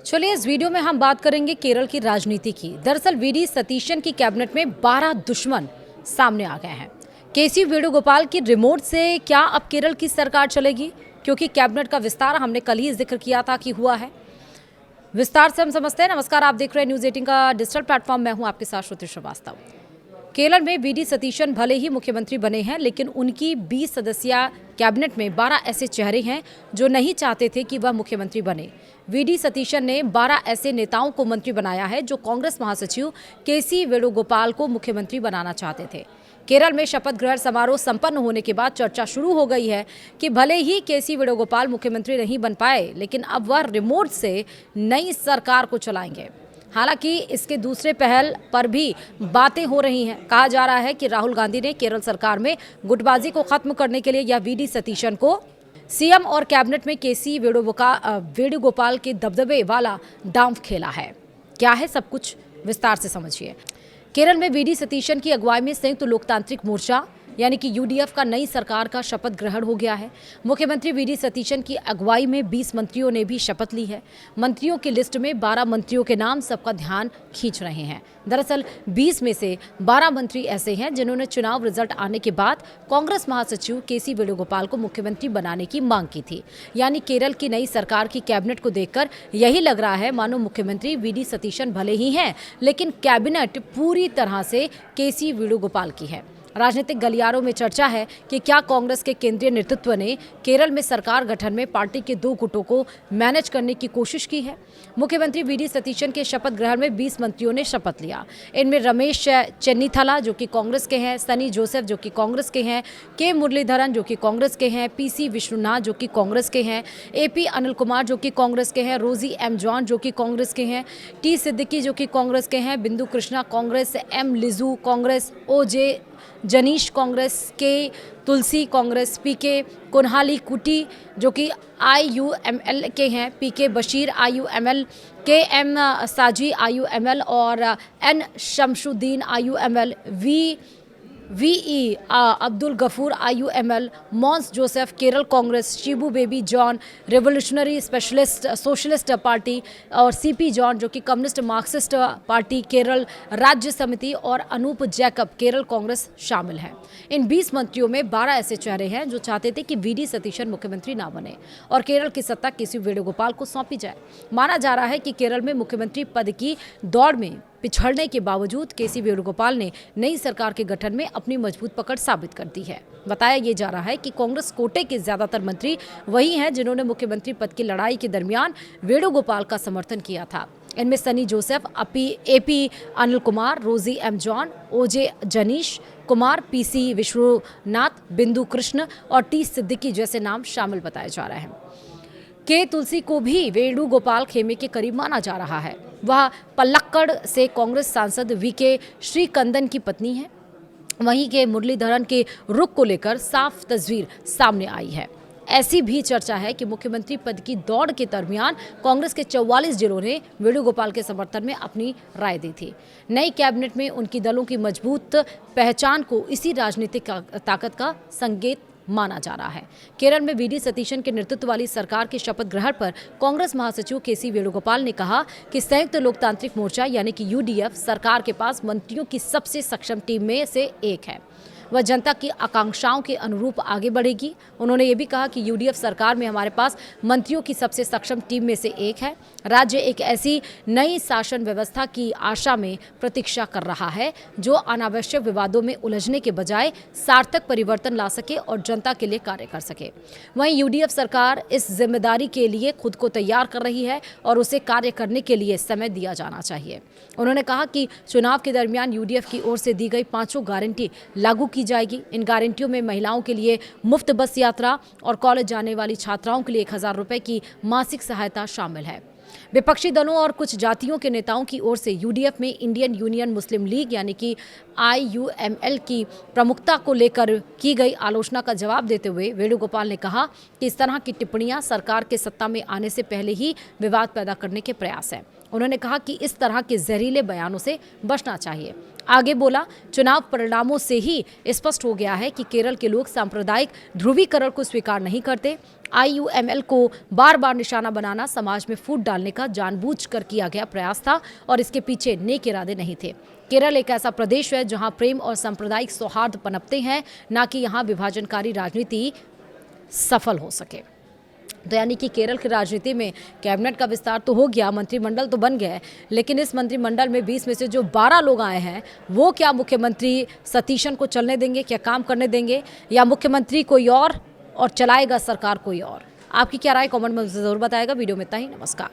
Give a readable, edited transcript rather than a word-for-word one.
चलिए इस वीडियो में हम बात करेंगे केरल की राजनीति की। दरअसल वीडी सतीशन की कैबिनेट में 12 दुश्मन सामने आ गए हैं। केसी वेणुगोपाल की रिमोट से क्या अब केरल की सरकार चलेगी? क्योंकि कैबिनेट का विस्तार हमने कल ही जिक्र किया था कि हुआ है। विस्तार से हम समझते हैं। नमस्कार, आप देख रहे हैं न्यूज़ 18 का डिजिटल प्लेटफॉर्म। मैं हूं आपके साथ श्रुति श्रीवास्तव। केरल में वीडी सतीशन भले ही मुख्यमंत्री बने हैं, लेकिन उनकी 20 सदस्यीय कैबिनेट में 12 ऐसे चेहरे हैं जो नहीं चाहते थे कि वह मुख्यमंत्री बने। वीडी सतीशन ने 12 ऐसे नेताओं को मंत्री बनाया है जो कांग्रेस महासचिव केसी वेणुगोपाल को मुख्यमंत्री बनाना चाहते थे। केरल में शपथ ग्रहण समारोह संपन्न होने के बाद चर्चा शुरू हो गई है कि भले ही केसी वेणुगोपाल मुख्यमंत्री नहीं बन पाए, लेकिन अब वह रिमोट से नई सरकार को चलाएंगे। हालांकि इसके दूसरे पहल पर भी बातें हो रही हैं। कहा जा रहा है कि राहुल गांधी ने केरल सरकार में गुटबाजी को खत्म करने के लिए या वीडी सतीशन को सीएम और कैबिनेट में केसी वेणुगोपाल के दबदबे वाला डांफ खेला है। क्या है सब कुछ, विस्तार से समझिए। केरल में वीडी सतीशन की अगुवाई में संयुक्त लोकतांत्रिक मोर्चा यानी कि यूडीएफ का नई सरकार का शपथ ग्रहण हो गया है। मुख्यमंत्री वीडी सतीशन की अगुवाई में 20 मंत्रियों ने भी शपथ ली है। मंत्रियों की लिस्ट में 12 मंत्रियों के नाम सबका ध्यान खींच रहे हैं। दरअसल 20 में से 12 मंत्री ऐसे हैं जिन्होंने चुनाव रिजल्ट आने के बाद कांग्रेस महासचिव केसी वेणुगोपाल को मुख्यमंत्री बनाने की मांग की थी। यानी केरल की नई सरकार की कैबिनेट को देखकर यही लग रहा है मानो मुख्यमंत्री वीडी सतीशन भले ही हैं, लेकिन कैबिनेट पूरी तरह से केसी वेणुगोपाल की है। राजनीतिक गलियारों में चर्चा है कि क्या कांग्रेस के केंद्रीय नेतृत्व ने केरल में सरकार गठन में पार्टी के दो गुटों को मैनेज करने की कोशिश की है। मुख्यमंत्री वीडी सतीशन के शपथ ग्रहण में 20 मंत्रियों ने शपथ लिया। इनमें रमेश चेन्नीथला जो कि कांग्रेस के हैं, सनी जोसेफ जो कि कांग्रेस के हैं, के मुरलीधरन जो कि कांग्रेस के हैं, पीसी विश्वनाथ जो कि कांग्रेस के हैं, एपी अनिल कुमार जो कि कांग्रेस के हैं, रोजी एम जॉन जो कि कांग्रेस के हैं, टी सिद्दीकी जो कि कांग्रेस के हैं, बिंदु कृष्णा कांग्रेस, एम लिजू कांग्रेस, ओजे जनीश कांग्रेस, के तुलसी कांग्रेस, पीके कुनहाली कुटी जो कि आईयूएमएल के हैं, PK Basheer IUML, K M Shaji IUML और N Shamsuddin IUML, VE Abdul Gafoor IUML, Mons Joseph Kerala Congress, Shibu Baby John Revolutionary Specialist Socialist Party और सीपी जॉन जो कि कम्युनिस्ट मार्क्सिस्ट पार्टी केरल राज्य समिति और अनूप जैकब केरल कांग्रेस शामिल हैं। इन 20 मंत्रियों में 12 ऐसे चेहरे हैं जो चाहते थे कि वीडी सतीशन मुख्यमंत्री ना बने और केरल की सत्ता केसी वेणुगोपाल को सौंपी जाए। माना जा रहा है कि केरल में मुख्यमंत्री पद की दौड़ में पिछड़ने के बावजूद केसी वेणुगोपाल ने नई सरकार के गठन में अपनी मजबूत पकड़ साबित कर दी है। बताया ये जा रहा है कि कांग्रेस कोटे के ज्यादातर मंत्री वही हैं जिन्होंने मुख्यमंत्री पद की लड़ाई के दरमियान वेणुगोपाल का समर्थन किया था। इनमें सनी जोसेफ, एपी अनिल कुमार, रोजी एम जॉन, ओजे जनीश कुमार, पीसी विश्वनाथ, बिंदु कृष्ण और टी सिद्दीकी जैसे नाम शामिल बताए जा रहे हैं। के तुलसी को भी वेणुगोपाल खेमे के करीब माना जा रहा है। वह पलक्कड़ से कांग्रेस सांसद वीके श्रीकंदन की पत्नी है। वहीं के मुरलीधरन के रुख को लेकर साफ तस्वीर सामने आई है। ऐसी भी चर्चा है कि मुख्यमंत्री पद की दौड़ के दरमियान कांग्रेस के 44 जिलों ने वेणुगोपाल के समर्थन में अपनी राय दी थी। नई कैबिनेट में उनकी दलों की मजबूत पहचान को इसी राजनीतिक ताकत का संकेत माना जा रहा है। केरल में वीडी सतीशन के नेतृत्व वाली सरकार के शपथ ग्रहण पर कांग्रेस महासचिव केसी वेणुगोपाल ने कहा कि संयुक्त लोकतांत्रिक मोर्चा यानी कि यूडीएफ सरकार के पास मंत्रियों की सबसे सक्षम टीम में से एक है। वह जनता की आकांक्षाओं के अनुरूप आगे बढ़ेगी। उन्होंने ये भी कहा कि यूडीएफ सरकार में हमारे पास मंत्रियों की सबसे सक्षम टीम में से एक है। राज्य एक ऐसी नई शासन व्यवस्था की आशा में प्रतीक्षा कर रहा है जो अनावश्यक विवादों में उलझने के बजाय सार्थक परिवर्तन ला सके और जनता के लिए कार्य कर सके। वहीं यूडीएफ सरकार इस जिम्मेदारी के लिए खुद को तैयार कर रही है और उसे कार्य करने के लिए समय दिया जाना चाहिए। उन्होंने कहा कि चुनाव के दरमियान यूडीएफ की ओर से दी गई 5 गारंटी लागू की जाएगी। इन गारंटियों में महिलाओं के लिए मुफ्त बस यात्रा और कॉलेज जाने वाली छात्राओं के लिए 1000 रुपए की मासिक सहायता शामिल है। विपक्षी दलों और कुछ जातियों के नेताओं की ओर से यूडीएफ में इंडियन यूनियन मुस्लिम लीग यानी कि आईयूएमएल की प्रमुखता को लेकर की गई आलोचना का जवाब देते हुए वेणुगोपाल ने कहा कि इस तरह की टिप्पणियां सरकार के सत्ता में आने से पहले ही विवाद पैदा करने के प्रयास हैं। उन्होंने कहा कि इस तरह के जहरीले बयानों से बचना चाहिए। आगे बोला, चुनाव परिणामों से ही स्पष्ट हो गया है कि केरल के लोग सांप्रदायिक ध्रुवीकरण को स्वीकार नहीं करते। IUML को बार बार निशाना बनाना समाज में फूट डालने का जानबूझकर किया गया प्रयास था और इसके पीछे नेक इरादे नहीं थे। केरल एक ऐसा प्रदेश है जहां प्रेम और सांप्रदायिक सौहार्द पनपते हैं, न कि यहां विभाजनकारी राजनीति सफल हो सके। तो यानी कि केरल की राजनीति में कैबिनेट का विस्तार तो हो गया, मंत्रिमंडल तो बन गया है, लेकिन इस मंत्रिमंडल में 20 में से जो 12 लोग आए हैं वो क्या मुख्यमंत्री सतीशन को चलने देंगे, क्या काम करने देंगे, या मुख्यमंत्री कोई और चलाएगा सरकार कोई और? आपकी क्या राय कमेंट में ज़रूर बताएगा। वीडियो में इतना ही, नमस्कार।